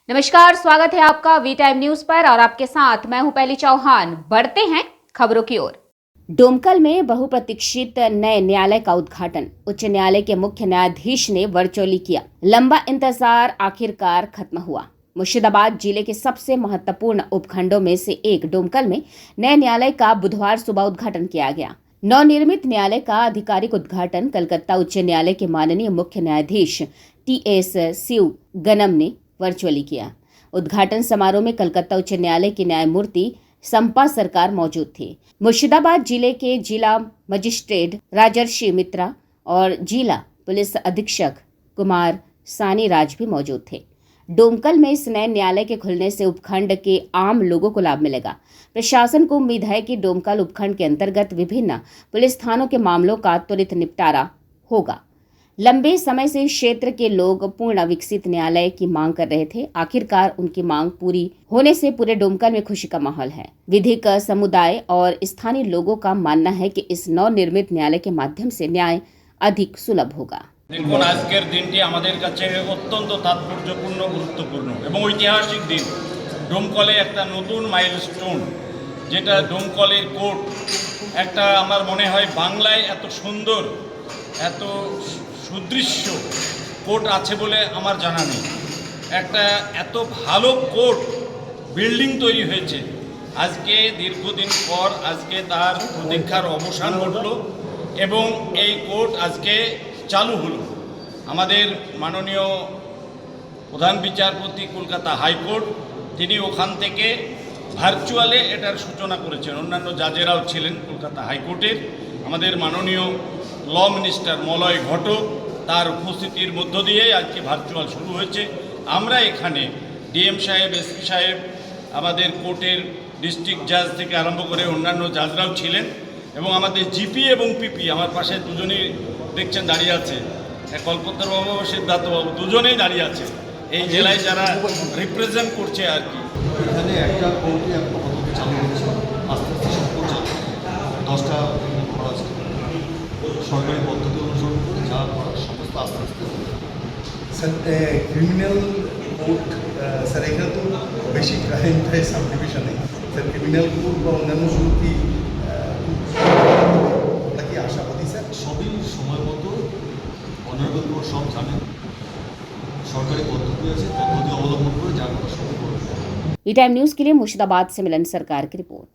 नमस्कार, स्वागत है आपका वी टाइम न्यूज पर और आपके साथ मैं हूं पहली चौहान। बढ़ते हैं खबरों की ओर। डोमकल में बहुप्रतीक्षित नए न्यायालय का उद्घाटन उच्च न्यायालय के मुख्य न्यायाधीश ने वर्चुअली किया। लंबा इंतजार आखिरकार खत्म हुआ। मुर्शिदाबाद जिले के सबसे महत्वपूर्ण उपखंडों में से एक डोमकल में नए न्यायालय का बुधवार सुबह उद्घाटन किया गया। नवनिर्मित न्यायालय का आधिकारिक उद्घाटन कलकत्ता उच्च न्यायालय के माननीय मुख्य न्यायाधीश TS शिवगनम ने वर्चुअली किया। उद्घाटन समारोह में कलकत्ता उच्च न्यायालय के न्यायमूर्ति संपा सरकार मौजूद थे। मुर्शिदाबाद जिले के जिला मजिस्ट्रेट राजर्षि मित्रा और जिला पुलिस अधीक्षक कुमार सानी राज भी मौजूद थे। डोमकल में इस नए न्यायालय के खुलने से उपखंड के आम लोगों को लाभ मिलेगा। प्रशासन को उम्मीद है कि डोमकल उपखंड के अंतर्गत विभिन्न पुलिस थानों के मामलों का त्वरित निपटारा होगा। लंबे समय से क्षेत्र के लोग पूर्ण विकसित न्यायालय की मांग कर रहे थे। आखिरकार उनकी मांग पूरी होने से पूरे डोमकल में खुशी का माहौल है। विधिक समुदाय और स्थानीय लोगों का मानना है कि इस नवनिर्मित न्यायालय के माध्यम से न्याय अधिक सुलभ होगा। দেখুন, আজকের দিনটি আমাদের কাছে অত্যন্ত তাৎপর্যপূর্ণ, গুরুত্বপূর্ণ এবং ঐতিহাসিক দিন। ডোমকলে একটা নতুন মাইলস্টোন, যেটা ডোমকলের কোর্ট, একটা আমার মনে হয় বাংলায় এত সুন্দর, এত সুদৃশ্য কোর্ট আছে বলে আমার জানা নেই। একটা এত ভালো কোর্ট বিল্ডিং তৈরি হয়েছে। আজকে দীর্ঘদিন পর আজকে তার প্রতীক্ষার অবসান ঘটল এবং এই কোর্ট আজকে চালু হলো। আমাদের মাননীয় প্রধান বিচারপতি কলকাতা হাইকোর্ট, তিনি ওখান থেকে ভার্চুয়ালে এটার সূচনা করেছেন। অন্যান্য জাজেরাও ছিলেন কলকাতা হাইকোর্টের। আমাদের মাননীয় ল মিনিস্টার মলয় ঘটক, তার উপস্থিতির মধ্য দিয়ে আজকে ভার্চুয়াল শুরু হয়েছে। আমরা এখানে DM সাহেব, SP সাহেব, আমাদের কোর্টের ডিস্ট্রিক্ট জাজ থেকে আরম্ভ করে অন্যান্য জাজরাও ছিলেন এবং আমাদের GP এবং PP আমার পাশে দুজনেই দেখছেন দাঁড়িয়ে আছে। কলকাতার বাবু, সিদ্ধার্থ বাবু, দুজনেই দাঁড়িয়ে আছে এই জেলায় যারা রিপ্রেজেন্ট করছে আর কি। এখানে একটা কোর্টে একটা পদ্ধতি চালু হচ্ছে, আস্তে আস্তে সব কোর্ট চালু 10টা করা আছে সরকারি পদ্ধতি অনুসরণ করে, যা করার সমস্ত আস্তে আস্তে। স্যার, ক্রিমিনাল কোর্ট, স্যার এখানে তো বেশি ক্রাইম হয় সাব ডিভিশনে। স্যার ক্রিমিনাল কোর্ট বা অন্যান্য শুরু কি কি আশাবাদী? স্যার সবই সময় মতো অনারেবল কোর্ট সব জানেন, সরকারি পদ্ধতি আছে, পদ্ধতি অবলম্বন করে যা করা সবই করবে। वी टाइम न्यूज के लिए मुर्शिदाबाद से मिलन सरकार की रिपोर्ट।